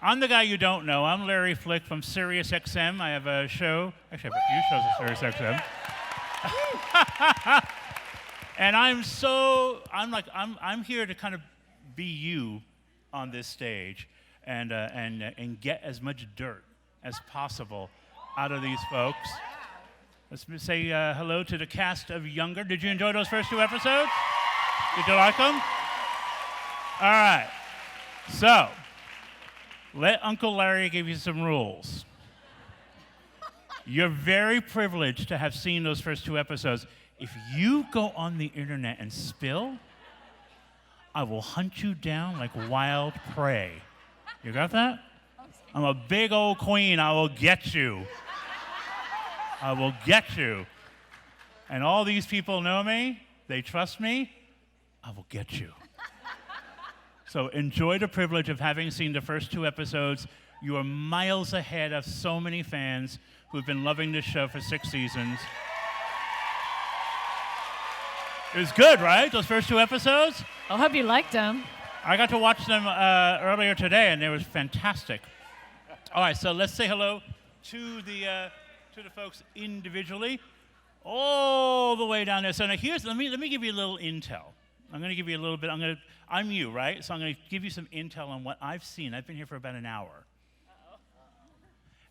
I'm the guy you don't know. I'm Larry Flick from Sirius XM. I have a show. Actually, I have a few shows at Sirius XM. And I'm here to kind of be you on this stage and get as much dirt as possible out of these folks. Let's say hello to the cast of Younger. Did you enjoy those first 2 episodes? Did you like them? All right. So, let Uncle Larry give you some rules. You're very privileged to have seen those first 2 episodes. If you go on the internet and spill, I will hunt you down like wild prey. You got that? I'm a big old queen. I will get you. I will get you. And all these people know me. They trust me. I will get you. So enjoy the privilege of having seen the first 2 episodes. You are miles ahead of so many fans who've been loving this show for 6 seasons. It was good, right? Those first 2 episodes? I hope you liked them. I got to watch them earlier today, and they were fantastic. All right, so let's say hello to the folks individually, all the way down there. So now let me give you a little intel. I'm going to give you a little bit. I'm you, right? So I'm going to give you some intel on what I've seen. I've been here for about an hour.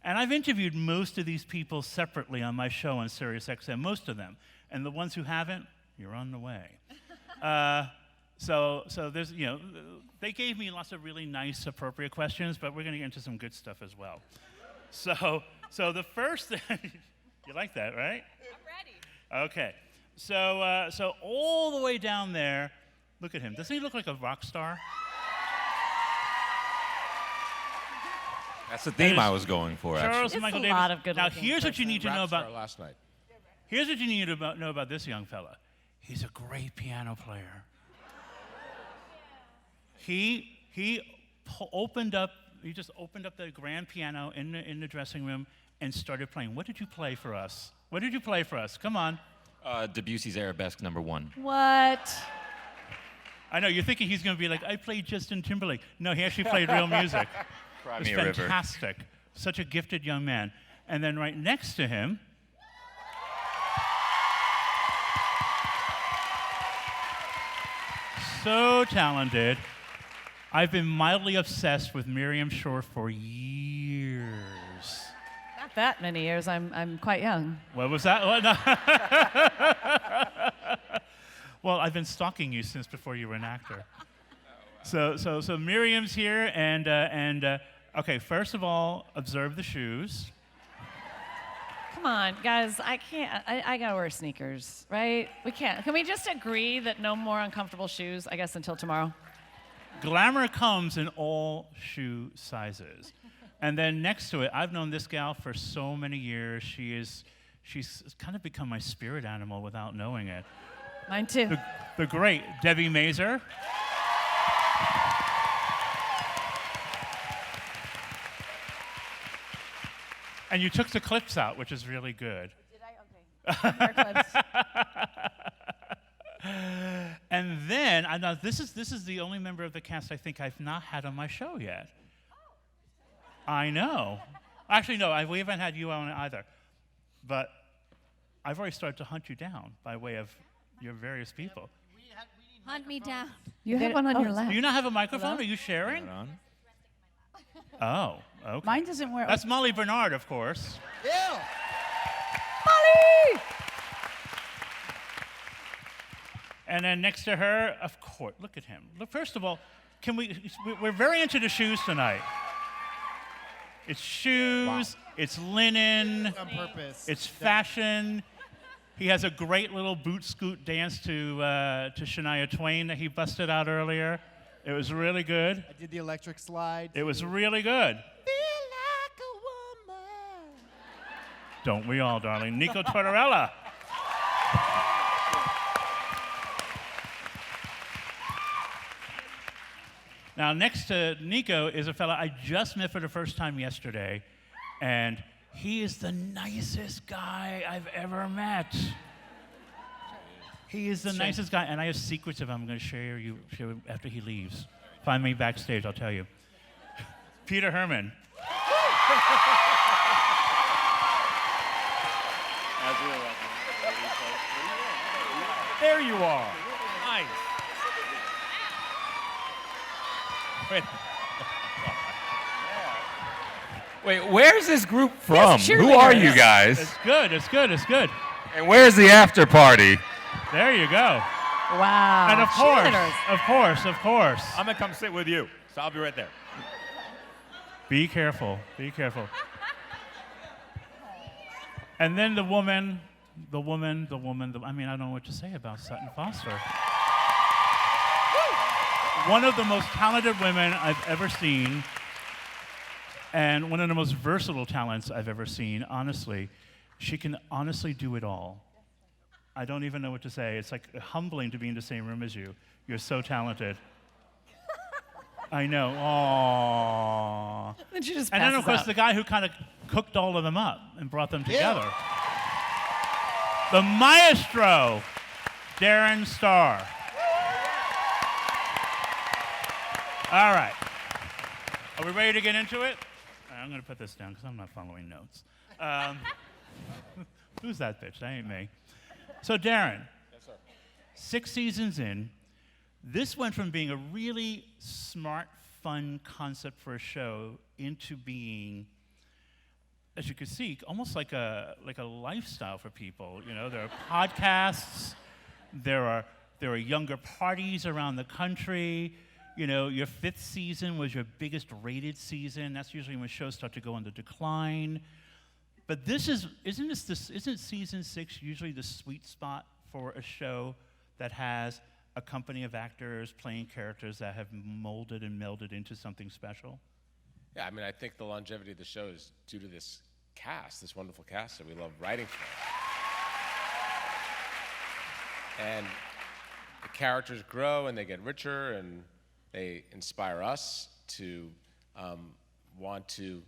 And I've interviewed most of these people separately on my show on Sirius XM, most of them. And the ones who haven't, you're on the way. So there's, they gave me lots of really nice, appropriate questions, but we're going to get into some good stuff as well. So the first thing, you like that, right? I'm ready. Okay. So all the way down there, look at him. Doesn't he look like a rock star? That's the theme I was going for, Charles actually. and Michael It's a Davis. lot of good Now, looking here's what you need to know about. Last night. Here's what you need to know about this young fella. He's a great piano player. He just opened up the grand piano in the dressing room and started playing. What did you play for us? Come on. Debussy's Arabesque #1. What? I know, you're thinking he's going to be like, I played Justin Timberlake. No, he actually played real music. Cry It was me a river. fantastic. Such a gifted young man. And then right next to him, so talented. I've been mildly obsessed with Miriam Shor for years. Not that many years. I'm quite young. What was that? What? No. Well, I've been stalking you since before you were an actor. So Miriam's here, and okay. First of all, observe the shoes. Come on, guys. I can't. I gotta wear sneakers, right? We can't. Can we just agree that no more uncomfortable shoes? I guess until tomorrow. Glamour comes in all shoe sizes. And then next to it, I've known this gal for so many years. She's kind of become my spirit animal without knowing it. Mine too. The great Debi Mazar. And you took the clips out, which is really good. Did I? Okay. More clips. And then, I know this is the only member of the cast I think I've not had on my show yet. I know. Actually, no, we haven't had you on either. But I've already started to hunt you down by way of your various people. Hunt me down. You have one on your lap. Do you not have a microphone? Are you sharing? Oh, okay. Mine doesn't work. That's Molly Bernard, of course. Yeah. Molly! And then next to her, of course, look at him. Look, first of all, we're very into the shoes tonight. It's shoes, it's linen, On purpose. it's fashion. He has a great little boot scoot dance to Shania Twain that he busted out earlier. It was really good. I did the electric slide. It was really good. Feel like a woman. Don't we all, darling? Nico Tortorella. Now, next to Nico is a fella I just met for the first time yesterday, and he is the nicest guy I've ever met. He is the nicest guy, and I have secrets of him I'm going to share after he leaves. Find me backstage, I'll tell you. Peter Hermann. There you are. Nice. Wait, where's this group from? Yes, Who are you cheerleaders. guys? It's good. It's good. It's good. And where's the after party? There you go. Wow. And of Cheerleaders. course. I'm gonna come sit with you, so I'll be right there. Be careful. Be careful. And then the woman. I mean, I don't know what to say about Sutton Foster. One of the most talented women I've ever seen, and one of the most versatile talents I've ever seen, honestly. She can honestly do it all. I don't even know what to say. It's like humbling to be in the same room as you. You're so talented. I know. Aww. Then she just And then, of passes course, out. the guy who kind of cooked all of them up and brought them together. The maestro, Darren Star. All right. Are we ready to get into it? I'm going to put this down because I'm not following notes. Who's that bitch? That ain't me. So, Darren. Yes, sir. 6 seasons in, this went from being a really smart, fun concept for a show into being, as you can see, almost like a lifestyle for people. You know, there are podcasts, there are younger parties around the country. You know, your 5th season was your biggest rated season. That's usually when shows start to go on the decline. But isn't season 6 usually the sweet spot for a show that has a company of actors playing characters that have molded and melded into something special? Yeah, I mean, I think the longevity of the show is due to this cast, this wonderful cast that we love writing for. And the characters grow and they get richer and they inspire us to want to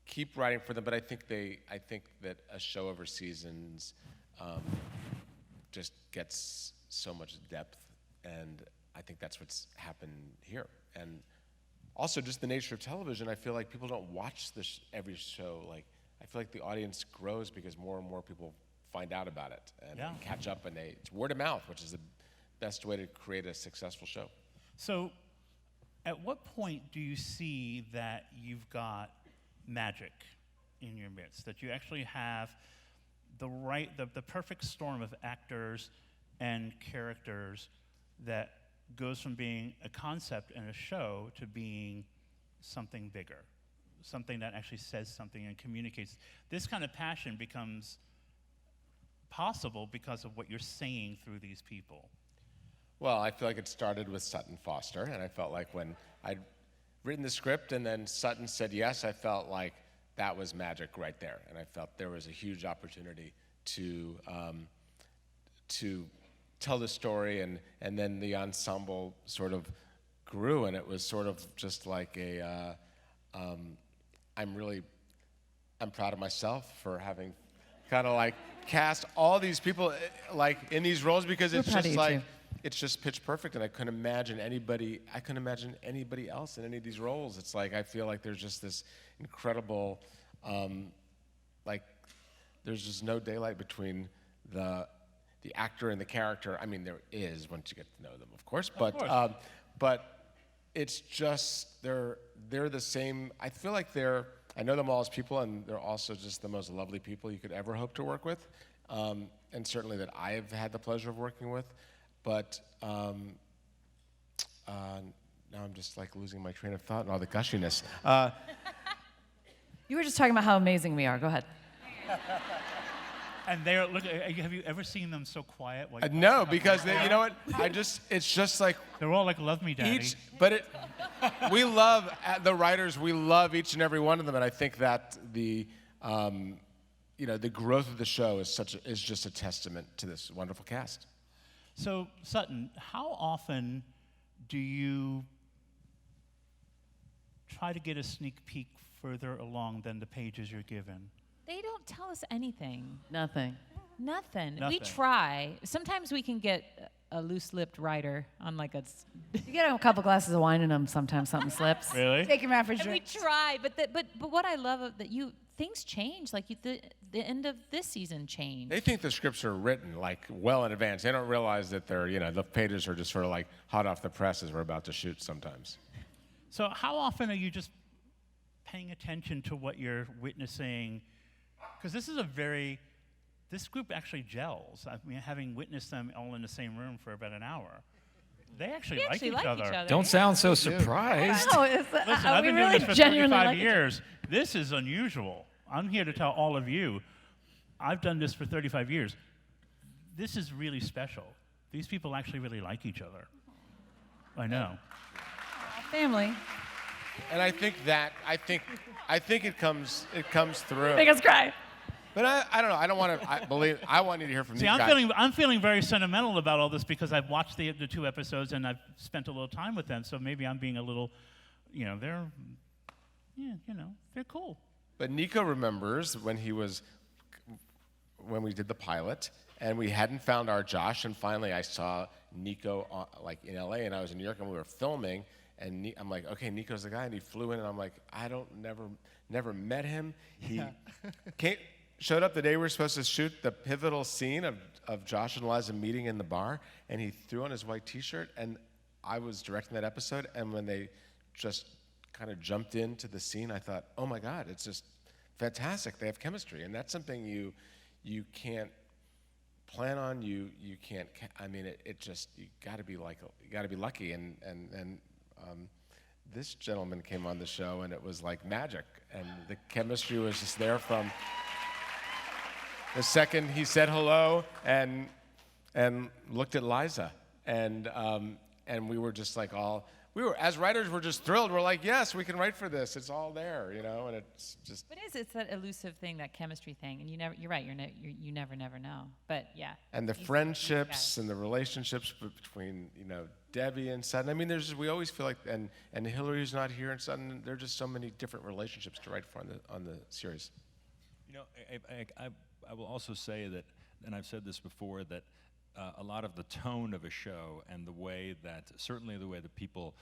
keep writing for them. But I think that a show over seasons just gets so much depth, and I think that's what's happened here. And also, just the nature of television, I feel like people don't watch every show. Like, I feel like the audience grows because more and more people find out about it and catch up, and it's word of mouth, which is the best way to create a successful show. So, at what point do you see that you've got magic in your midst, that you actually have the perfect storm of actors and characters that goes from being a concept in a show to being something bigger, something that actually says something and communicates? This kind of passion becomes possible because of what you're saying through these people. Well, I feel like it started with Sutton Foster, and I felt like when I'd written the script and then Sutton said yes, I felt like that was magic right there, and I felt there was a huge opportunity to tell the story, and then the ensemble sort of grew, and it was sort of just like I'm proud of myself for having kind of like cast all these people like in these roles, because it's just like, it's just pitch perfect, and I couldn't imagine anybody else in any of these roles. It's like, I feel like there's just this incredible, like, there's just no daylight between the actor and the character. I mean, there is once you get to know them, of course, but it's just, they're the same. I feel like I know them all as people, and they're also just the most lovely people you could ever hope to work with, and certainly that I've had the pleasure of working with. But now I'm just like losing my train of thought and all the gushiness. You were just talking about how amazing we are. Go ahead. And have you ever seen them so quiet? No, because you know what? It's just like, they're all like, love me, daddy. We love, the writers, we love each and every one of them, and I think that the growth of the show is just a testament to this wonderful cast. So, Sutton, how often do you try to get a sneak peek further along than the pages you're given? They don't tell us anything. Nothing. Nothing. We try. Sometimes we can get a loose-lipped writer on like a. You get a couple glasses of wine in them, sometimes something slips. Really? Take him out for And we drinks. try, but what I love of that things change. Like the end of this season changed. They think the scripts are written like well in advance. They don't realize that they're, the pages are just sort of like hot off the press as we're about to shoot sometimes. So how often are you just paying attention to what you're witnessing? Because this group actually gels. I mean, having witnessed them all in the same room for about an hour, they actually like each other. Don't sound so surprised. No, Listen, I've been doing this for 35 years. This is unusual. I'm here to tell all of you, I've done this for 35 years. This is really special. These people actually really like each other. I know. Family. And I think it comes through. Make us cry. But I don't know. I don't want to. I want you to hear from See, these guys. I'm feeling very sentimental about all this because I've watched the 2 episodes and I've spent a little time with them. So maybe I'm being a little, they're cool. But Nico remembers when we did the pilot and we hadn't found our Josh, and finally I saw Nico in LA, and I was in New York and we were filming, and I'm like, okay, Nico's the guy, and he flew in, and I'm like, never met him. He showed up the day we were supposed to shoot the pivotal scene of Josh and Liza meeting in the bar, and he threw on his white T-shirt, and I was directing that episode, and when they just kind of jumped into the scene, I thought, oh my God, it's just fantastic. They have chemistry, and that's something you can't plan on. You can't. I mean, it just you got to be lucky. And this gentleman came on the show, and it was like magic, and the chemistry was just there from the second he said hello and looked at Liza, and we were just like as writers, we're just thrilled. We're like, yes, we can write for this. It's all there, and it's just. But it's that elusive thing, that chemistry thing, and you're right. You never know. But yeah. And the friendships and the relationships between Debi and Sutton. I mean, we always feel like and Hillary's not here and Sutton. There are just so many different relationships to write for on the series. I will also say that, and I've said this before, that a lot of the tone of a show and certainly the way that people,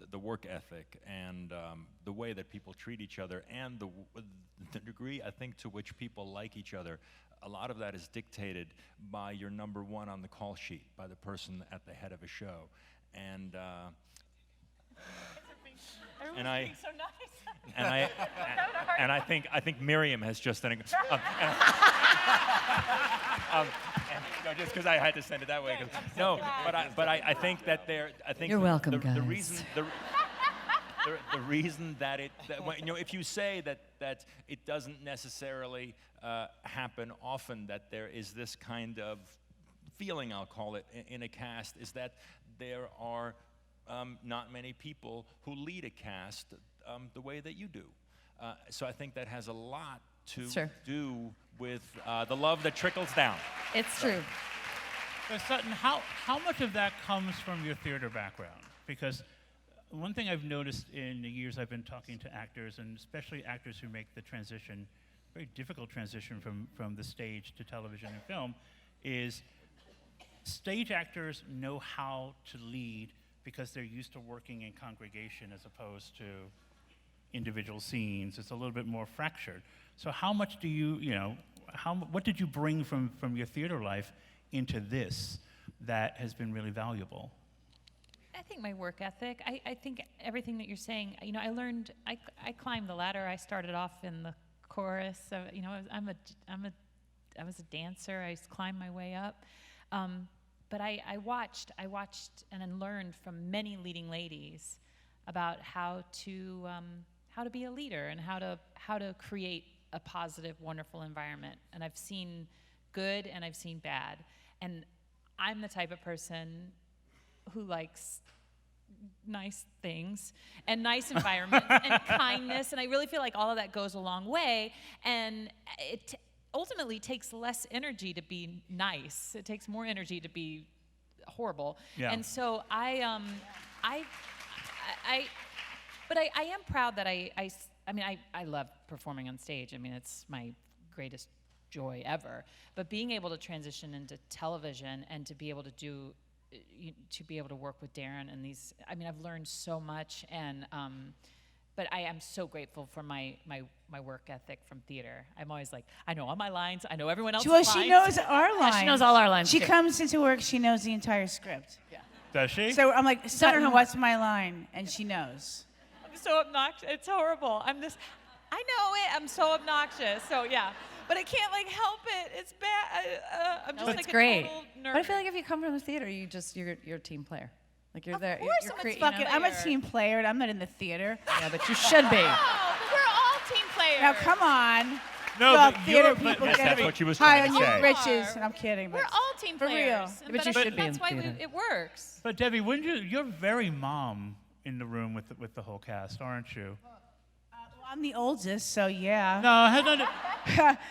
the work ethic and the way that people treat each other and the degree, I think, to which people like each other, a lot of that is dictated by your number one on the call sheet, by the person at the head of a show. And I think Miriam has just done just because I had to send it that way. But I think that You're welcome, guys. The reason that if you say that it doesn't necessarily happen often, that there is this kind of feeling, I'll call it, in a cast, is that there are not many people who lead a cast the way that you do. So I think that has a lot to do with the love that trickles down. It's true. So Sutton, how much of that comes from your theater background? Because one thing I've noticed in the years I've been talking to actors, and especially actors who make the transition, very difficult transition from the stage to television and film, is stage actors know how to lead because they're used to working in congregation as opposed to individual scenes. It's a little bit more fractured. So how much do what did you bring from your theater life into this that has been really valuable? I think my work ethic. I think everything that you're saying. I learned. I climbed the ladder. I started off in the chorus. So I was a dancer. I climbed my way up. But I watched and then learned from many leading ladies about how to be a leader and how to create a positive, wonderful environment. And I've seen good and I've seen bad. And I'm the type of person who likes nice things and nice environments and kindness. And I really feel like all of that goes a long way. And it ultimately takes less energy to be nice. It takes more energy to be horrible. Yeah. And so I am proud that I love performing on stage. I mean, it's my greatest joy ever. But being able to transition into television and to be able to do to be able to work with Darren and these. I mean, I've learned so much, and but I am so grateful for my work ethic from theater. I'm always like, I know all my lines. I know everyone else's lines. She knows our lines. Yeah, she knows all our lines. She too. comes into work, she knows the entire script. Yeah. Does she? So I'm like, Sutton, what's my line? And she knows. I'm so obnoxious. It's horrible. I know it. I'm so obnoxious. So yeah. But I can't like help it. It's bad. I'm just It's like great. a total nerd. But I feel like if you come from the theater, you're a team player. Like you're there. Of course, I'm a team player, and I'm not in the theater. Yeah, but you should be. Oh, but we're all team players. Now, come on. No, Well, but theater you're, people but get that's it. what she was High trying on to your say. riches, and I'm kidding. We're But all team for players. real. But I you think should be in that's why theater. it works. But Debbie, wouldn't you're very mom in the room with the whole cast, aren't you? I'm the oldest, so yeah. No, I had not.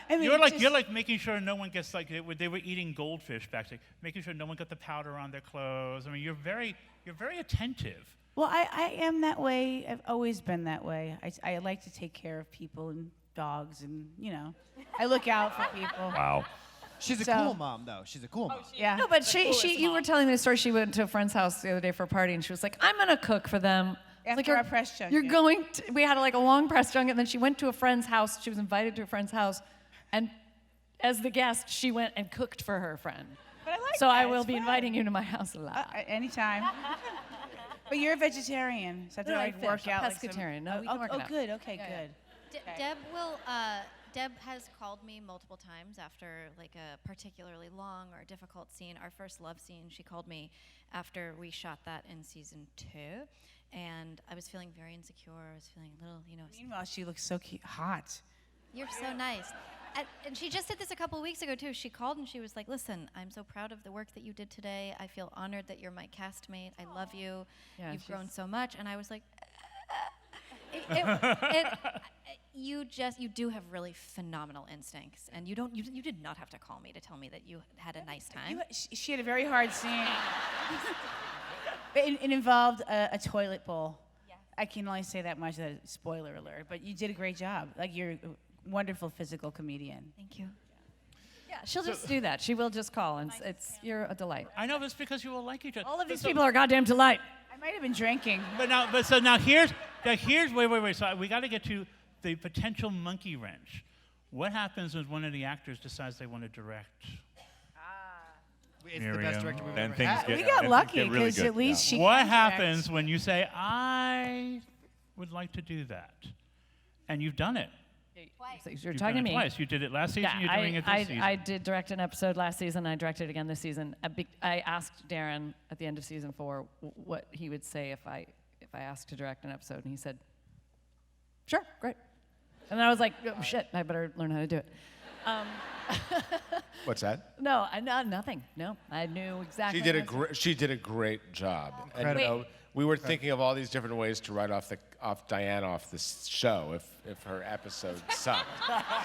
I mean, You're it's like just- you're like making sure no one gets like they were eating goldfish back there, making sure no one got the powder on their clothes. I mean, you're very attentive. Well, I am that way. I've always been that way. I like to take care of people and dogs, and I look out for people. Wow. She's a So- cool mom, though. She's a cool mom. Yeah. No, but you were telling me the story. She went to a friend's house the other day for a party, and she was like, "I'm gonna cook for them." After our press junket. You're going to, we had like a long press junket, and then she went to a friend's house. She was invited to a friend's house, and as the guest, she went and cooked for her friend. But I like So that. I will It's be fun. inviting you to my house a lot. Anytime. But you're a vegetarian, so I have to No, I like fish. work I'm out. like some- pescatarian. No, we can work it out. good. Okay, Yeah, yeah. good. Deb has called me multiple times after like a particularly long or difficult scene. Our first love scene, she called me after we shot that in season 2, and I was feeling very insecure. I was feeling a little, Meanwhile, she looks so cute, hot. You're so nice. And she just did this a couple of weeks ago too. She called and she was like, "Listen, I'm so proud of the work that you did today. I feel honored that you're my castmate. I love you. Yeah, You've she's- grown so much." And I was like, you do have really phenomenal instincts, and you did not have to call me to tell me that you had a nice time. She had a very hard scene. It involved a toilet bowl. Yes. I can only say that much. Spoiler alert. But you did a great job. Like, you're a wonderful physical comedian. Thank you. Yeah, she'll just do that. She will just call, and you're a delight. I know, but it's because you all like each other. All of these So- people are goddamn delight. I might have been drinking. But now here's wait. So we got to get to the potential monkey wrench. What happens when one of the actors decides they want to direct? It's the best director we've Then ever things had. get- We then got things lucky get really because good, at least she. What can happens direct. when you say, I would like to do that? And you've done it. So you're You've talking done to it me. twice. You did it last season, Yeah, you're doing it this season. I did direct an episode last season. I directed again this season. I asked Darren at the end of season 4 what he would say if I asked to direct an episode, and he said, "Sure, great." And then I was like, "Oh, shit, I better learn how to do it." What's that? No, nothing. No, I knew exactly. She did a great job. And Incredible. we were thinking of all these different ways to write off Diane off this show if her episode sucked.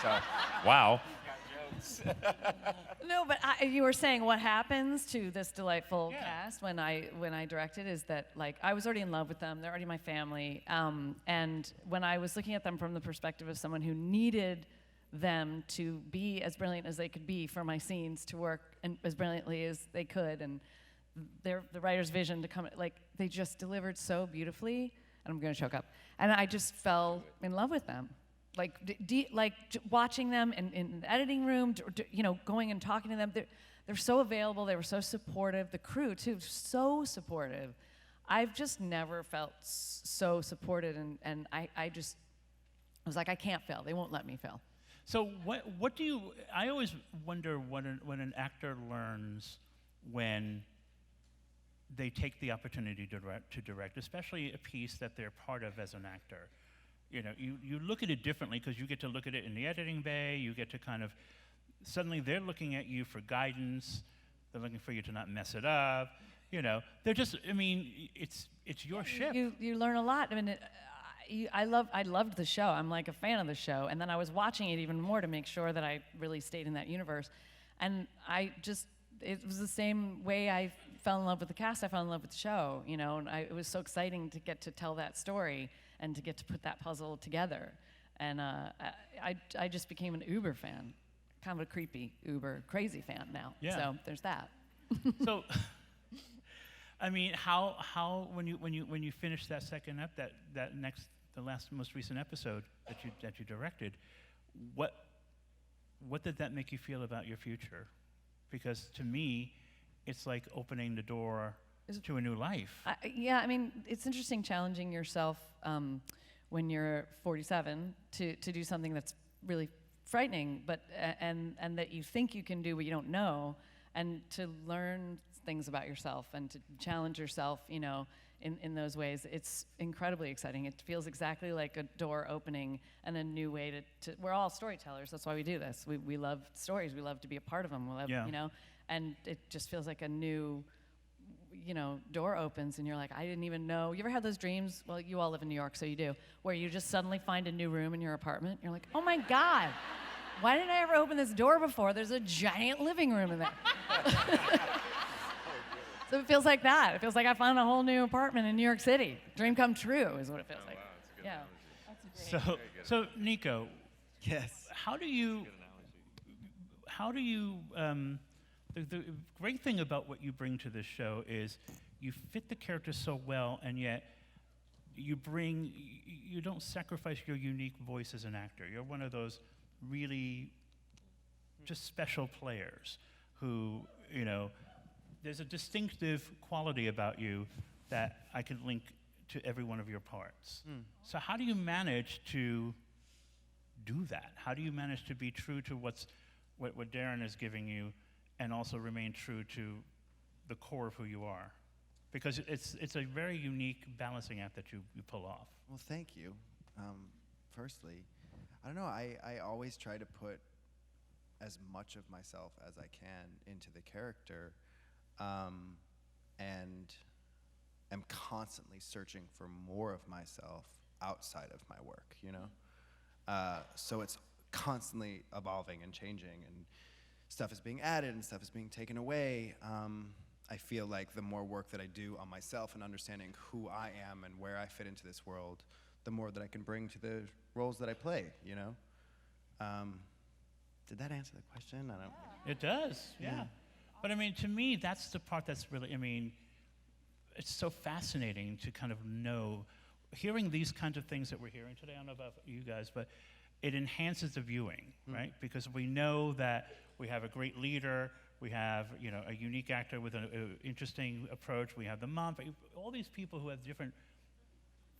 So Wow. No, but you were saying what happens to this delightful cast when I directed is that like I was already in love with them. They're already my family. And when I was looking at them from the perspective of someone who needed them to be as brilliant as they could be for my scenes to work and as brilliantly as they could, and the writer's vision to come, like they just delivered so beautifully. And I'm going to choke up. And I just fell in love with them. Like watching them in the editing room, going and talking to them. They're so available. They were so supportive. The crew too, so supportive. I've just never felt so supported, and I was like, I can't fail. They won't let me fail. So what do you? I always wonder when an actor learns when they take the opportunity to direct, especially a piece that they're part of as an actor. You look at it differently because you get to look at it in the editing bay. You get to kind of suddenly they're looking at you for guidance. They're looking for you to not mess it up. They're just. I mean, it's your ship. You learn a lot. I mean, I loved the show. I'm like a fan of the show, and then I was watching it even more to make sure that I really stayed in that universe. And it was the same way I fell in love with the cast. I fell in love with the show. And it was so exciting to get to tell that story and to get to put that puzzle together. And I just became an Uber fan, kind of a creepy Uber crazy fan now. Yeah. So there's that. I mean, how when you finished that second most recent episode that you directed, what did that make you feel about your future? Because to me, it's like opening the door to a new life. Yeah, I mean, it's interesting challenging yourself when you're 47 to do something that's really frightening, but and that you think you can do, but you don't know, and to learn things about yourself and to challenge yourself, you know, in those ways. It's incredibly exciting. It feels exactly like a door opening and a new way to we're all storytellers. That's why we do this. We love stories. We love to be a part of them. We love, you know, and it just feels like a new, you know, door opens and you're like, I didn't even know. You ever had those dreams? Well, you all live in New York, so you do, where you just suddenly find a new room in your apartment. You're like, oh my God, why didn't I ever open this door before? There's a giant living room in there. So it feels like that. It feels like I found a whole new apartment in New York City. Dream come true is what it feels like. Yeah. So Nico. Yes. How do you? The great thing about what you bring to this show is you fit the character so well, and yet you don't sacrifice your unique voice as an actor. You're one of those really just special players who, you know, there's a distinctive quality about you that I could link to every one of your parts. So how do you manage to do that? How do you manage to be true to what Darren is giving you and also remain true to the core of who you are? Because it's a very unique balancing act that you pull off. Well, thank you. Firstly, I don't know, I always try to put as much of myself as I can into the character, and am constantly searching for more of myself outside of my work, you know? So it's constantly evolving and changing, and stuff is being added and stuff is being taken away. I feel like the more work that I do on myself and understanding who I am and where I fit into this world, the more that I can bring to the roles that I play, you know? Did that answer the question? I don't. It does, yeah. But I mean, to me, that's the part that's really, I mean, it's so fascinating to kind of know, hearing these kinds of things that we're hearing today, I don't know about you guys, but it enhances the viewing, right? Because we know that we have a great leader, we have, you know, a unique actor with an interesting approach, we have the mom, all these people who have different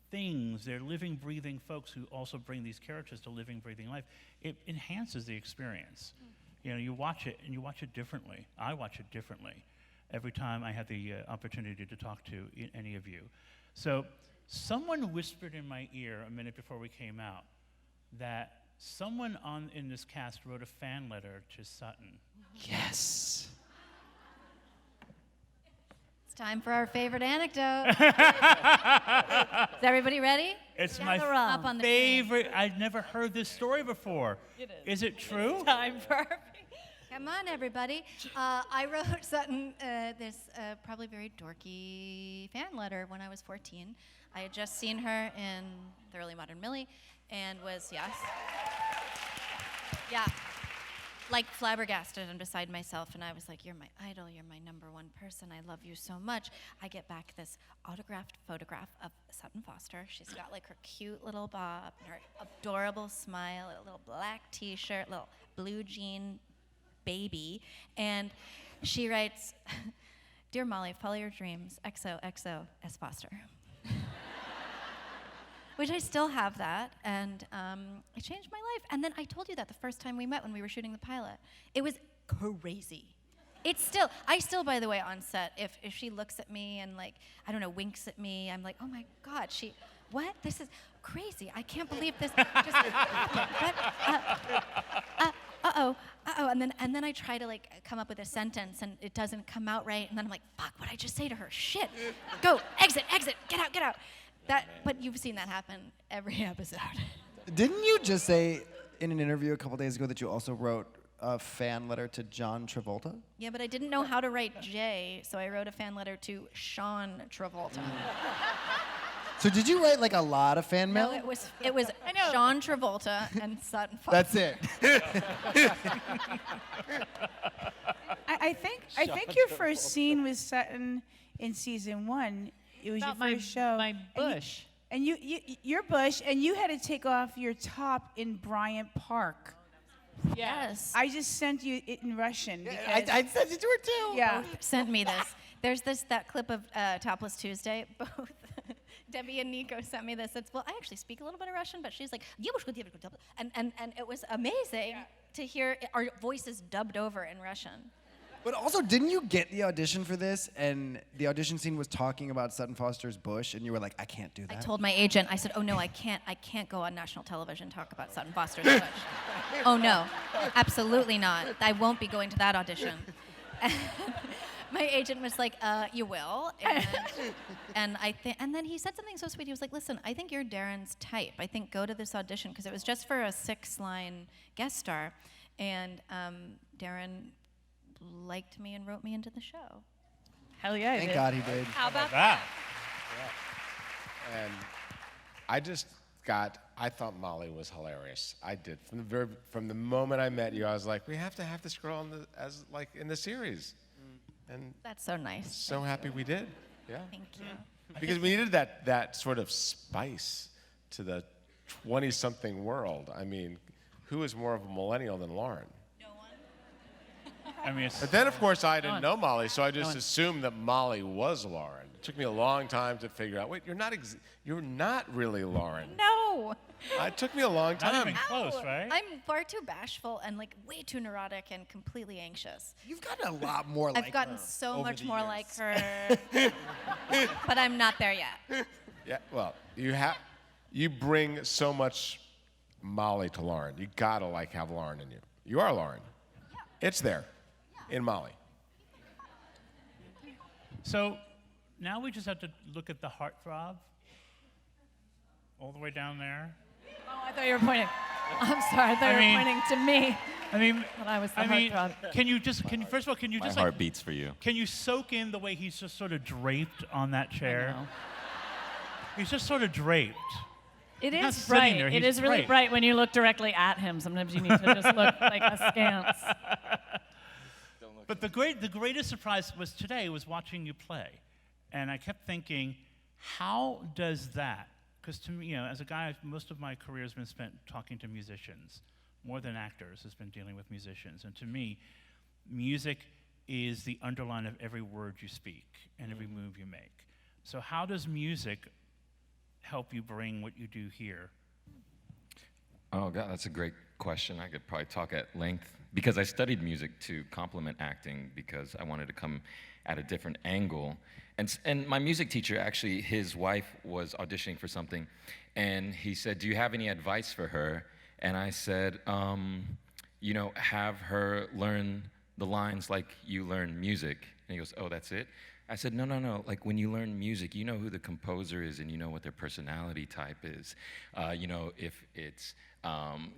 things, they're living, breathing folks who also bring these characters to living, breathing life. It enhances the experience. You know, you watch it, and you watch it differently. I watch it differently every time I have the opportunity to talk to any of you. So someone whispered in my ear a minute before we came out that someone in this cast wrote a fan letter to Sutton. Yes. It's time for our favorite anecdote. Is everybody ready? It's Gather my up on the favorite. I'd never heard this story before. It is. Is it true? Time for our Come on, everybody. I wrote Sutton this probably very dorky fan letter when I was 14. I had just seen her in Thoroughly Modern Millie and was, like flabbergasted and beside myself. And I was like, you're my idol. You're my number one person. I love you so much. I get back this autographed photograph of Sutton Foster. She's got like her cute little bob, her adorable smile, a little black t-shirt, little blue jean baby, and she writes, "Dear Molly, follow your dreams, XOXO S. Foster." Which I still have that, and it changed my life. And then I told you that the first time we met when we were shooting the pilot. It was crazy. I still, by the way, on set, if she looks at me and like, I don't know, winks at me, I'm like, oh my God, what? This is crazy. I can't believe this just happened. And then I try to like come up with a sentence and it doesn't come out right, and then I'm like, fuck, what'd I just say to her? Shit. Go, exit, get out. But you've seen that happen every episode. Didn't you just say in an interview a couple days ago that you also wrote a fan letter to John Travolta? Yeah, but I didn't know how to write J, so I wrote a fan letter to Sean Travolta. So did you write like a lot of fan mail? No, it was Sean Travolta and Sutton Foster. That's it. I think your first scene with Sutton in season 1. It was About your first show. my bush. And your bush, and you had to take off your top in Bryant Park. Yes. I just sent you it in Russian. I sent it to her too. Yeah. Sent me this. There's that clip of Topless Tuesday. Both Debi and Nico sent me this. It's, well, I actually speak a little bit of Russian, but she's like, and it was amazing to hear our voices dubbed over in Russian. But also, didn't you get the audition for this? And the audition scene was talking about Sutton Foster's bush, and you were like, I can't do that. I told my agent, I said, oh no, I can't go on national television and talk about Sutton Foster's bush. Oh no, absolutely not. I won't be going to that audition. And my agent was like, you will. And then he said something so sweet. He was like, listen, I think you're Darren's type. I think go to this audition, because it was just for a 6-line guest star. And Darren liked me and wrote me into the show. Hell yeah, Thank God he did. How about that? And I thought Molly was hilarious. I did. From the moment I met you, I was like, we have to have this girl in the series. And That's so nice. so happy we did. Yeah. Thank you. Because we needed that sort of spice to the 20-something world. I mean, who is more of a millennial than Lauren? I mean, But then, of course, I didn't know Molly, so I just assumed that Molly was Lauren. It took me a long time to figure out, wait, you're not really Lauren. No. It took me a long not time. even close, right? I'm far too bashful and like way too neurotic and completely anxious. You've gotten a lot more like I've gotten her so over much the more years. like her, but I'm not there yet. Yeah, well, you bring so much Molly to Lauren. You gotta have Lauren in you. You are Lauren. It's there, in Molly. So now we just have to look at the heartthrob all the way down there. Oh, I thought you were pointing. I'm sorry, I thought you were pointing to me. I mean, But I was the first of all, can you My just heart beats for you. can you soak in the way he's just sort of draped on that chair? He's just sort of draped. It He's not is sitting bright. there, It he's is really draped. bright when you look directly at him. Sometimes you need to just look like askance. But the greatest surprise was today was watching you play, and I kept thinking, how does that? Because to me, as a guy, most of my career has been spent talking to musicians, more than actors. Has been dealing with musicians, and to me, music is the underline of every word you speak and every move you make. So how does music help you bring what you do here? Oh, God, that's a great question. I could probably talk at length because I studied music to complement acting because I wanted to come at a different angle. And my music teacher, actually, his wife was auditioning for something, and he said, do you have any advice for her? And I said, have her learn the lines like you learn music. And he goes, oh, that's it? I said, no. Like when you learn music, you know who the composer is and you know what their personality type is. If it's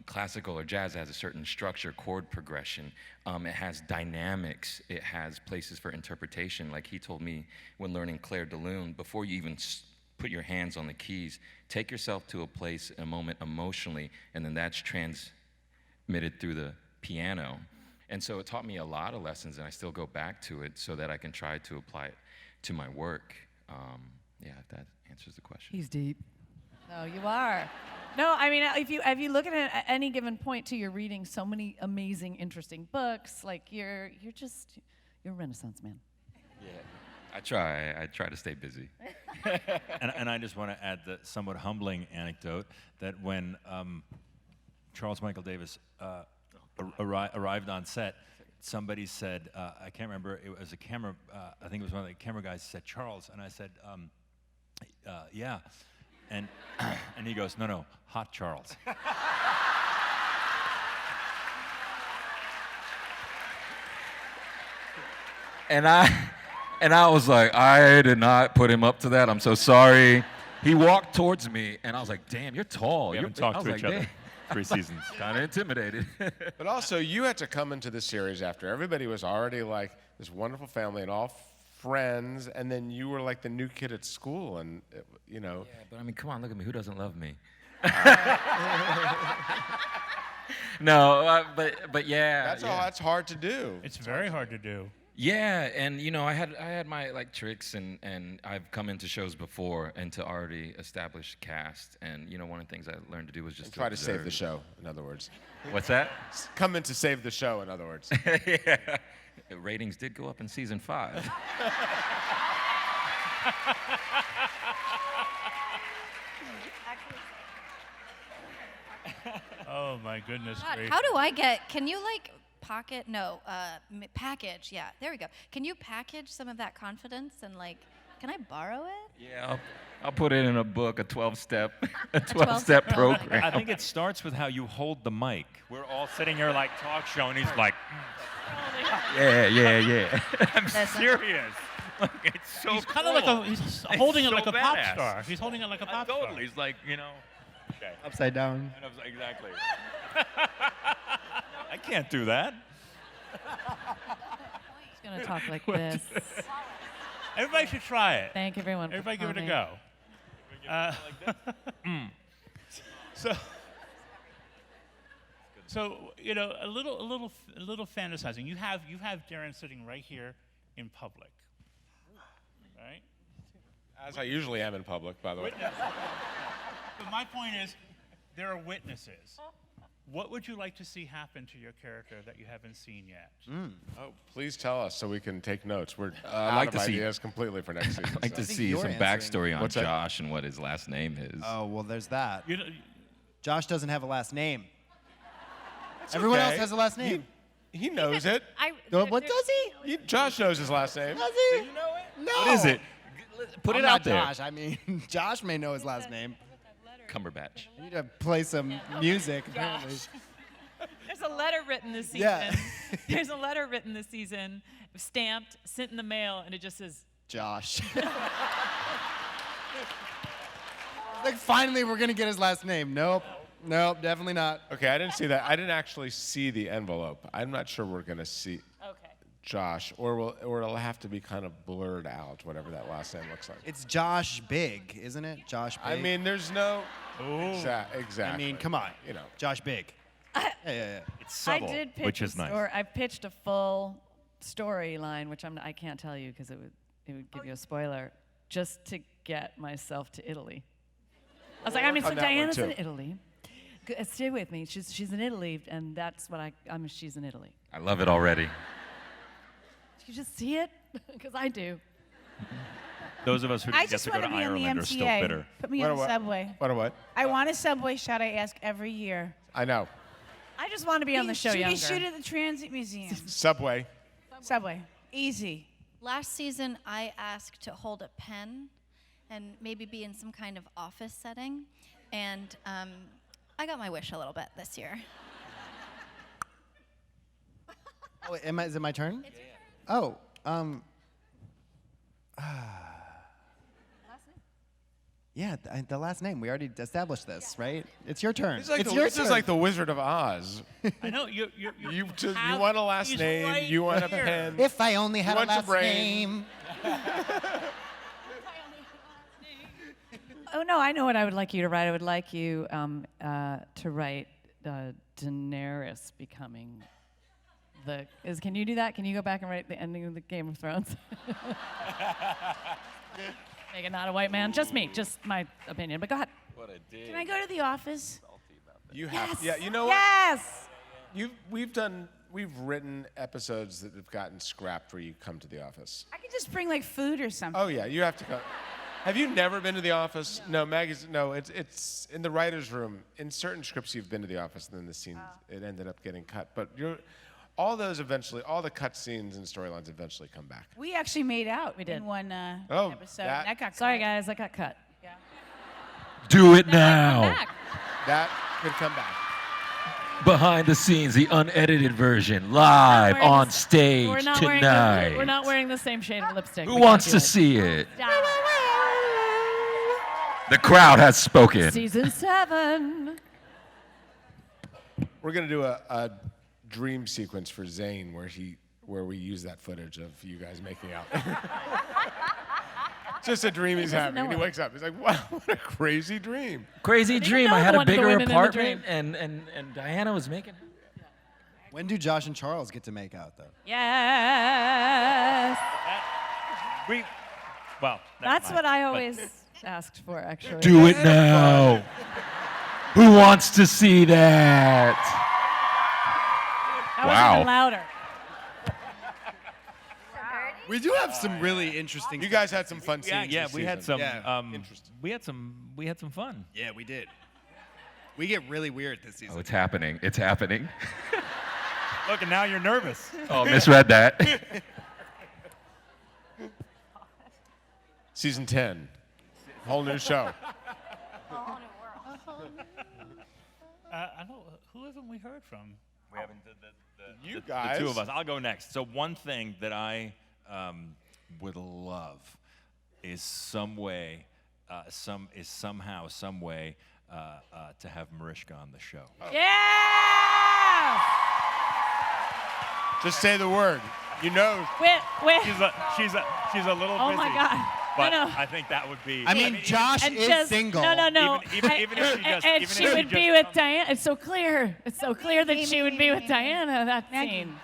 classical or jazz, it has a certain structure, chord progression. It has dynamics. It has places for interpretation. Like he told me when learning Claire de Lune, before you even put your hands on the keys, take yourself to a place, a moment emotionally, and then that's transmitted through the piano. And so it taught me a lot of lessons, and I still go back to it so that I can try to apply it to my work. If that answers the question. He's deep. No, you are. No, I mean, if you look at it at any given point too, you're reading so many amazing, interesting books. Like you're a Renaissance man. Yeah, I try to stay busy. And I just want to add the somewhat humbling anecdote that when Charles Michael Davis arrived on set, somebody said, I can't remember, it was a camera, I think it was one of the camera guys said, Charles, and I said, yeah. And he goes, no, hot Charles. And I was like, I did not put him up to that. I'm so sorry. He walked towards me, and I was like, damn, you're tall. We haven't I talked was to like, each other "Damn." 3 seasons. Kind of intimidated. But also, you had to come into the series after everybody was already like this wonderful family and all friends, and then you were like the new kid at school, and Yeah, but I mean, come on, look at me. Who doesn't love me? No, but yeah. That's hard to do. It's very hard to do. Yeah, and I had my like tricks, and I've come into shows before and to already establish cast, and one of the things I learned to do was just try to save the show. In other words, what's that? Come in to save the show. In other words, yeah. Ratings did go up in season 5. Oh my goodness God, gracious. how do I get? Can you like package? Yeah, there we go. Can you package some of that confidence and like? Can I borrow it? Yeah, I'll put it in a book, a 12-step, a 12-step 12-step program. I think it starts with how you hold the mic. We're all sitting here like talk show, and he's like, Yeah. I'm serious. Like, it's so He's kind cool. of like he's holding it so like a pop badass. star. He's holding it like a pop star. Totally. He's like, okay. Upside down. And I was like, exactly. I can't do that. He's gonna talk like this. Everybody should try it. Thank everyone. Everybody for give it a coming. go. So a little fantasizing. You have Darren sitting right here in public, right? as I usually am in public, by the way. But my point is, there are witnesses. What would you like to see happen to your character that you haven't seen yet? Oh, please tell us so we can take notes. We're I'd out like of to see- ideas completely for next season. I'd like to so. see you're some answering. backstory on What's that? Josh and what his last name is. Oh, well, there's that. You know, Josh doesn't have a last name. Everyone else okay. has a last name. He knows it. What does he? Josh knows his last name. Does he? Do you know it? No. What is it? Put I'm it not out there. Josh. I mean, Josh may know his last name. Cumberbatch. I need to play some music, apparently. There's a letter written this season. Yeah. There's a letter written this season, stamped, sent in the mail, and it just says, Josh. Like, finally, we're going to get his last name. Nope, definitely not. Okay, I didn't see that. I didn't actually see the envelope. I'm not sure we're going to see okay. Josh, or it'll have to be kind of blurred out, whatever that last name looks like. It's Josh Big, isn't it? Josh Big. I mean, there's no... oh, Exactly. I mean, come on. You know. Josh Big. Yeah. It's subtle, I did pitch which is nice. I pitched a full storyline, which I can't tell you because it would give you a spoiler, just to get myself to Italy. I was like, I mean, so on that one, Diana's too. in Italy. Stay with me. She's in Italy, and that's what she's in Italy. I love it already. You just see it? Because I do. Those of us who I didn't get just to go want to to be on the Ireland are still MTA. bitter. Put me What on a the what? subway. What? I want a subway shot. I ask every year. I know. I just want to be on the show Should younger. we shoot at the Transit Museum? Subway. Subway. Easy. Last season, I asked to hold a pen and maybe be in some kind of office setting. And I got my wish a little bit this year. Oh, wait, is it my turn? It's your turn. Oh, yeah, the last name. We already established this, right? It's your turn. It's like it's the, your this turn. is like the Wizard of Oz. I know you. You have want a last these name. right You want a here. pen. If I only had a want your last brain? name. Oh no, I know what I would like you to write. I would like you to write Daenerys becoming the. Can you do that? Can you go back and write the ending of the Game of Thrones? Make it not a white man. Just me. Just my opinion. But go ahead. What a dig. Can I go to the office? You have. Yes. Yeah. You know what? Yes. We've written episodes that have gotten scrapped where you come to the office. I could just bring like food or something. Oh yeah, you have to go. Have you never been to the office? No, Maggie's. No, it's in the writers' room. In certain scripts, you've been to the office, and then the scene it ended up getting cut. But all the cut scenes and storylines eventually come back. We actually made out We did. in one Oh, episode. that- That got Sorry, cut. guys. I got cut. Do it now. Back. That could come back. Behind the scenes, the unedited version, live wearing on the- stage We're not tonight. we're not wearing the same shade of lipstick. Who We wants can't to do it. see it? Stop. The crowd has spoken. Season 7. We're gonna do a dream sequence for Zane where we use that footage of you guys making out. Just a dream he's having. know And he it. wakes up. He's like, wow, what a crazy dream. Crazy didn't dream. know I the had a one to bigger win in the apartment, dream. and Diana was making. When do Josh and Charles get to make out, though? Yes. Well, That's what I always asked for, actually. Do it now. Who wants to see that? That Wow. was even louder. We do have some really interesting. You guys had some fun scenes. Yeah, this we had season. some. Interesting. We had some fun. Yeah, we did. We get really weird this season. Oh, it's happening. It's happening. Look, and now you're nervous. Oh, misread that. Season 10. Whole new show. I don't. Who haven't we heard from? We haven't You the guys. two of us. I'll go next. So one thing that I would love is some way, somehow, some way to have Mariska on the show. Yeah! Just say the word. You know. Wait. She's a little Oh busy. my God. But No. I think that would be. I mean, Josh And is just, single. No. Even if she just. And even she if would she be just with Diana. It's so clear. It's so clear that she would be with Diana, that scene.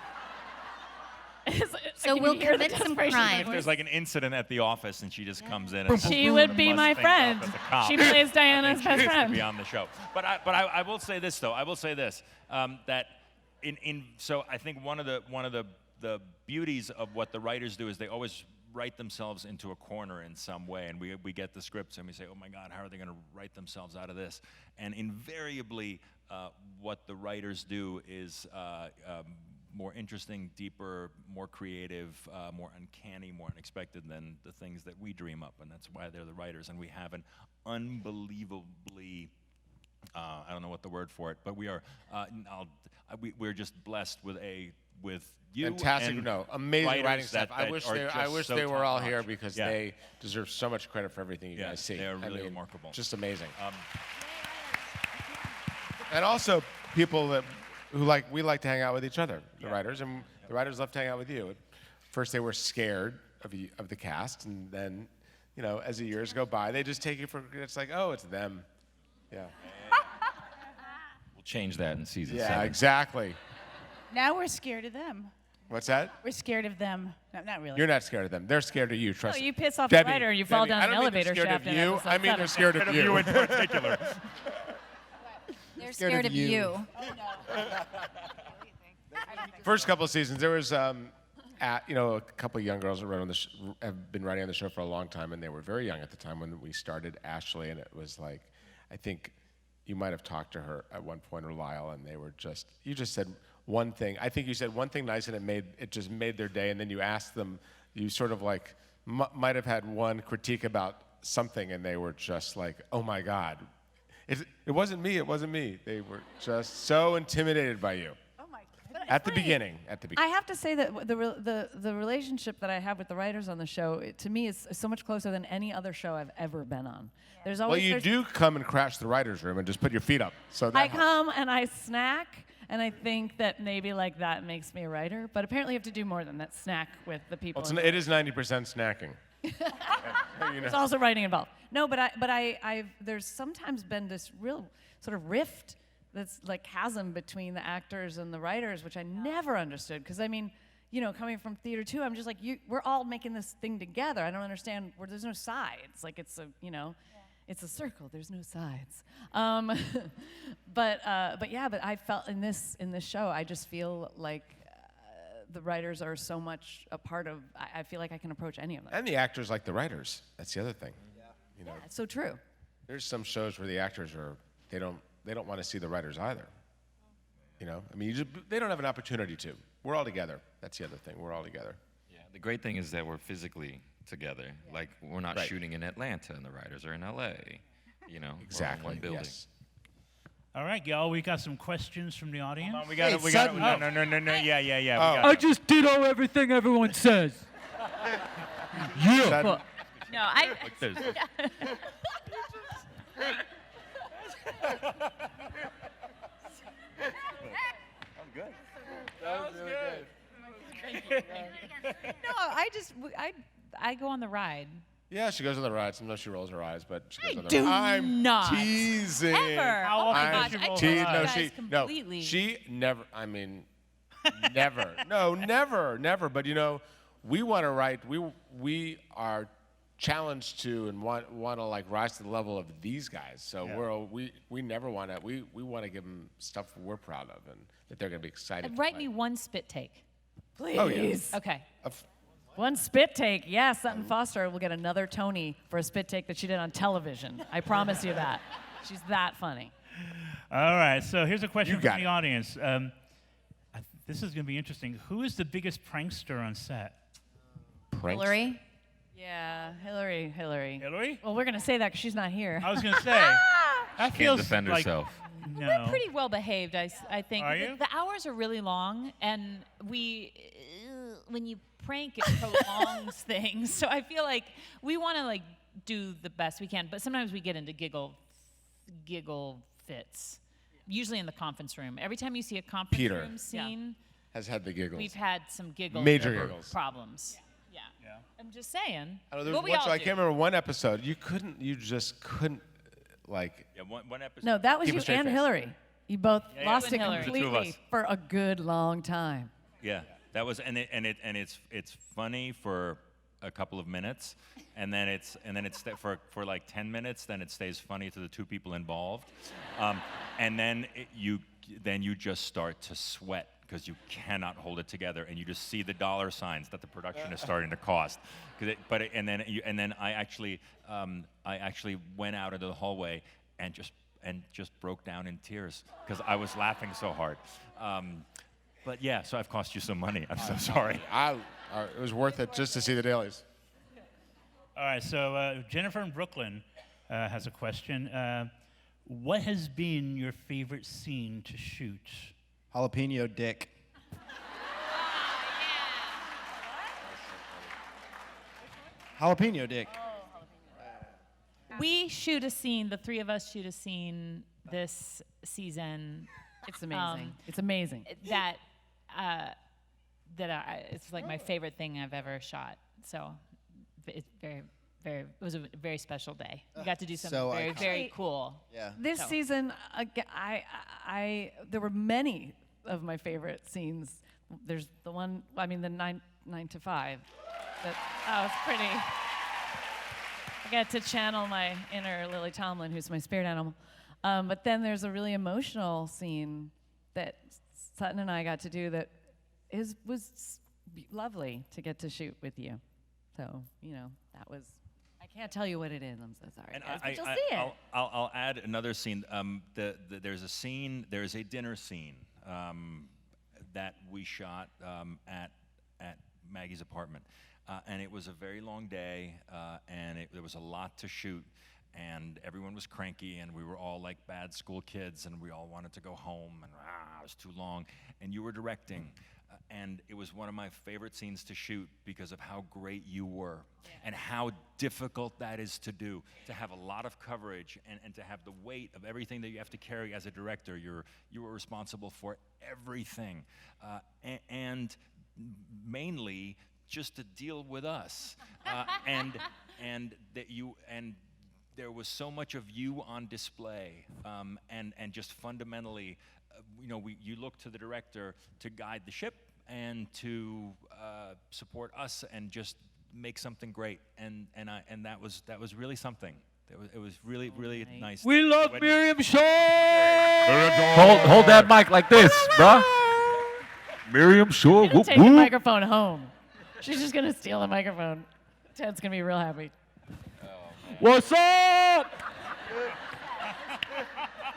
So Can we'll you hear the commit some desperation in my crime. If voice? there's like an incident at the office and she just comes in and She would be my things friend. up as a cop, She plays I Diana's think best she needs to friend. be on the show. But I will say this though. I will say this that so I think one of the beauties of what the writers do is they always write themselves into a corner in some way, and we get the scripts and we say, oh my God, how are they going to write themselves out of this? And invariably, what the writers do is more interesting, deeper, more creative, more uncanny, more unexpected than the things that we dream up, and that's why they're the writers. And we have an unbelievably, I don't know what the word for it, but we are, we're just blessed with you Fantastic. and No, amazing writing staff. that I wish are I just wish so they were all top-notch. here because Yeah. they deserve so much credit for everything you Yeah, guys see. they are I really mean, remarkable. Just amazing. And also people who we like to hang out with each other, the writers, and the writers love to hang out with you. First they were scared of the cast, and then, as the years go by, they just take it for, it's like, oh, it's them. Yeah. We'll change that in season Yeah, 7. exactly. Now we're scared of them. What's that? We're scared of them. No, not really. You're not scared of them. They're scared of you, trust No, me. you piss off the Debi, writer, you fall Debi, down I an don't mean they're elevator scared shaft of in you. episode I mean they're 7. scared of you. in particular. They're scared of you. First couple of seasons, there was, a couple of young girls that have been writing on the show for a long time, and they were very young at the time when we started. Ashley, and it was like, I think you might have talked to her at one point, or Lyle, and they were you just said one thing. I think you said one thing nice, and it just made their day. And then you asked them, you sort of like might have had one critique about something, and they were just like, oh my God, it wasn't me. It wasn't me. They were just so intimidated by you. At the beginning. I have to say that the relationship that I have with the writers on the show, to me, is so much closer than any other show I've ever been on. There's always Well, you do come and crash the writer's room and just put your feet up. So that I come and I snack, and I think that maybe like that makes me a writer. But apparently, you have to do more than that. Snack with the people. Well, it is 90% snacking. There's also writing involved. No, but there's sometimes been this real sort of rift. That's like chasm between the actors and the writers, which I never understood. Because I mean, coming from theater too, I'm just like, we're all making this thing together. I don't understand where there's no sides. Like it's it's a circle. There's no sides. But I felt in this show, I just feel like the writers are so much a part of. I feel like I can approach any of them. And the actors like the writers. That's the other thing. Yeah. It's so true. There's some shows where the actors they don't want to see the writers either. I mean, they don't have an opportunity to. We're all together. That's the other thing. We're all together. Yeah, the great thing is that we're physically together. Like, we're not Right. shooting in Atlanta and the writers are in LA. We're all in Exactly. one building. Yes. All right, y'all, we got some questions from the audience. We got Sutton. no. Yeah. We Oh. got just ditto everything everyone says. Yeah. Sutton, No, I. Like this. I go on the ride. yeah, she goes on the ride. Sometimes she rolls her eyes, but she goes on the do ride. I'm not. teasing. Ever. How Oh my often gosh, does she I roll tease her you eyes? guys No, completely. she never. I mean, Never. No, never. But we want to write. We are challenged to and want to like rise to the level of these guys. So we never want to. We want to give them stuff we're proud of and that they're going to be excited. And write me one spit take. Please. Oh, yeah. Okay. One spit take. Yes, Sutton Foster will get another Tony for a spit take that she did on television. I promise you that. She's that funny. All right, so here's a question You from got the it. audience. This is going to be interesting. Who is the biggest prankster on set? Pranks? Hillary. Yeah, Hillary. Hillary? Well, we're going to say that because she's not here. I was going to say. That Can't feels defend like, herself. No. We're pretty well behaved, I think. Are you? The hours are really long, and when you prank, it prolongs things. So I feel like we want to like do the best we can, but sometimes we get into giggle fits. Usually in the conference room. Every time you see a conference Peter. room scene, Has had the giggles. we've had some giggles. Major over giggles. Problems. Yeah. I'm just saying. I know, there What was we one all show, I do. can't remember one episode. You just couldn't, like. Yeah, one episode. No, that was Keep a you straight and face. Hillary. You both Yeah, lost you it and Hillary. The two of completely us. for a good long time. Yeah, that was it's funny for a couple of minutes, and then it's for like 10 minutes. Then it stays funny to the two people involved, and then you just start to sweat because you cannot hold it together, and you just see the dollar signs that the production is starting to cost. And then I actually went out into the hallway and just broke down in tears because I was laughing so hard. But yeah, so I've cost you some money. I'm so sorry. It was worth it just to see the dailies. All right, so Jennifer in Brooklyn has a question. What has been your favorite scene to shoot? Jalapeno dick. Jalapeno dick. We shoot a scene, the three of us shoot a scene this season It's amazing. It's amazing. that it's like my favorite thing I've ever shot. So it's it was a very special day. We got to do something So very, iconic. very cool. Yeah. This So. season, there were many of my favorite scenes. There's the one, the 9 to 5. Oh, it's pretty. I got to channel my inner Lily Tomlin, who's my spirit animal. But then there's a really emotional scene that Sutton and I got to do that was lovely to get to shoot with you. So, that was, I can't tell you what it is. I'm so sorry. And guys, but you'll see it. I'll add another scene. There's a dinner scene that we shot at Maggie's apartment. And it was a very long day, and there was a lot to shoot, and everyone was cranky, and we were all like bad school kids, and we all wanted to go home, and it was too long. And you were directing, and it was one of my favorite scenes to shoot because of how great you were, and how difficult that is to do, to have a lot of coverage, and to have the weight of everything that you have to carry as a director. You were responsible for everything, and mainly just to deal with us, and there was so much of you on display, and just fundamentally, you look to the director to guide the ship and to support us and just make something great, and that was really something. It was really nice. We love When- Miriam Shor! Hold that mic like this, bruh. Miriam Shor, You're gonna whoop take the whoop. microphone home. She's just gonna steal the microphone. Ted's gonna be real happy. What's up?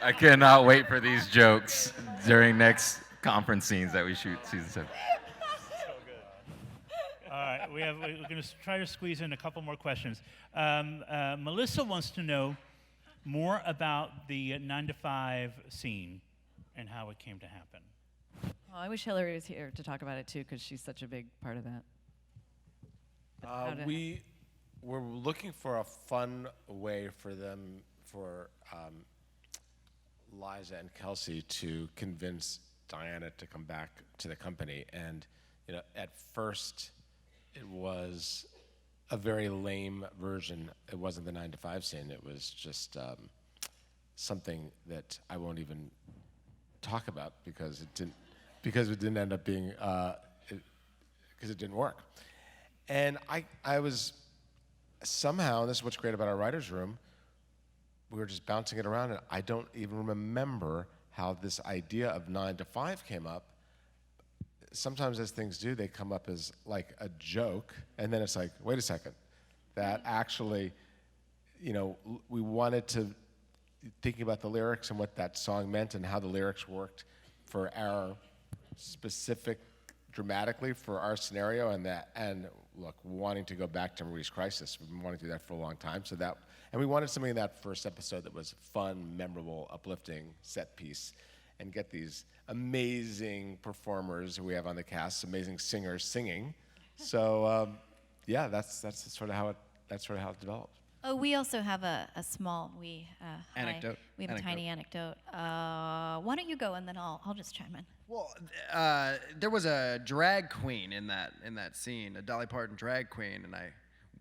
I cannot wait for these jokes during next conference scenes that we shoot season 7. All right, we're going to try to squeeze in a couple more questions. Melissa wants to know more about the 9 to 5 scene and how it came to happen. Oh, I wish Hillary was here to talk about it too, because she's such a big part of that. We were looking for a fun way for Liza and Kelsey to convince Diana to come back to the company. And, at first it was a very lame version. It wasn't the 9 to 5 scene. It was just something that I won't even talk about because it didn't because it didn't end up being, because it didn't work. And I was somehow, and this is what's great about our writer's room, we were just bouncing it around, and I don't even remember how this idea of 9 to 5 came up. Sometimes as things do, they come up as like a joke, and then it's like, wait a second, that actually, you know, we wanted to, thinking about the lyrics and what that song meant and how the lyrics worked for our specific, dramatically for our scenario, and look, wanting to go back to Marie's Crisis. We've been wanting to do that for a long time, so that, and we wanted something in that first episode that was fun, memorable, uplifting, set piece, and get these amazing performers who we have on the cast, amazing singers singing. So yeah, that's sort of how it developed. Oh, we also have a small Anecdote. We have a tiny anecdote. Why don't you go and then I'll just chime in. Well, there was a drag queen in that scene, a Dolly Parton drag queen, and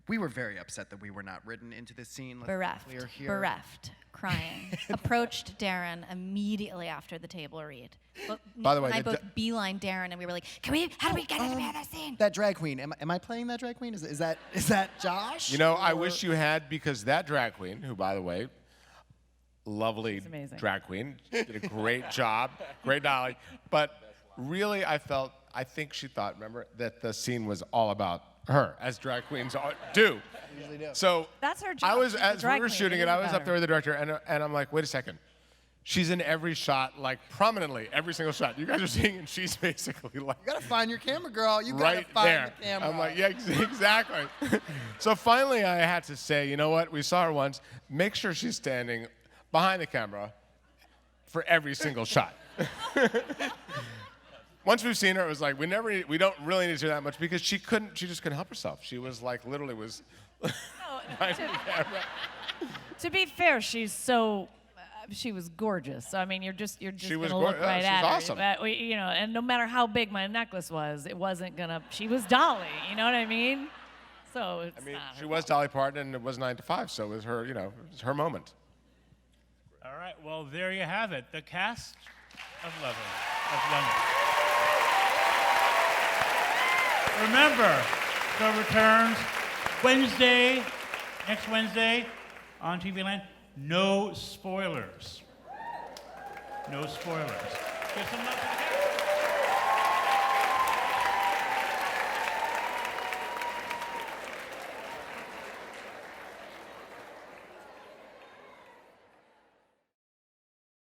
we were very upset that we were not written into this scene. Let's be clear here. Bereft, crying. Approached Darren immediately after the table read. By the way, I both beeline Darren and we were like, how do we get into that scene? That drag queen, am I playing that drag queen? Is that Josh? You know, I wish you had, because that drag queen, who, by the way, lovely drag queen, did a great job, great Dolly, but really I think she thought, remember, that the scene was all about her, as drag queens do. Usually do. So That's her job. as we were shooting it, I was up there with the director, and I'm like, wait a second. She's in every shot, like prominently, every single shot. You guys are seeing, and she's basically like, You gotta find your camera, girl. You right gotta find there. the camera. I'm like, yeah, exactly. So finally, I had to say, you know what? We saw her once. Make sure she's standing behind the camera for every single shot. Once we've seen her, it was like we don't really need to do that much, because she just couldn't help herself. She was like literally was. To be fair, she was gorgeous. So, I mean, you're just gonna look right she's at her. awesome. You know, and no matter how big my necklace was, it wasn't gonna. She was Dolly. You know what I mean? So it's not she her was Dolly Parton, and it was 9 to 5, so it was her. You know, it was her moment. All right, well, there you have it. The cast of Younger. Remember, the returns next Wednesday on TV Land. No spoilers. No spoilers. Give some love to the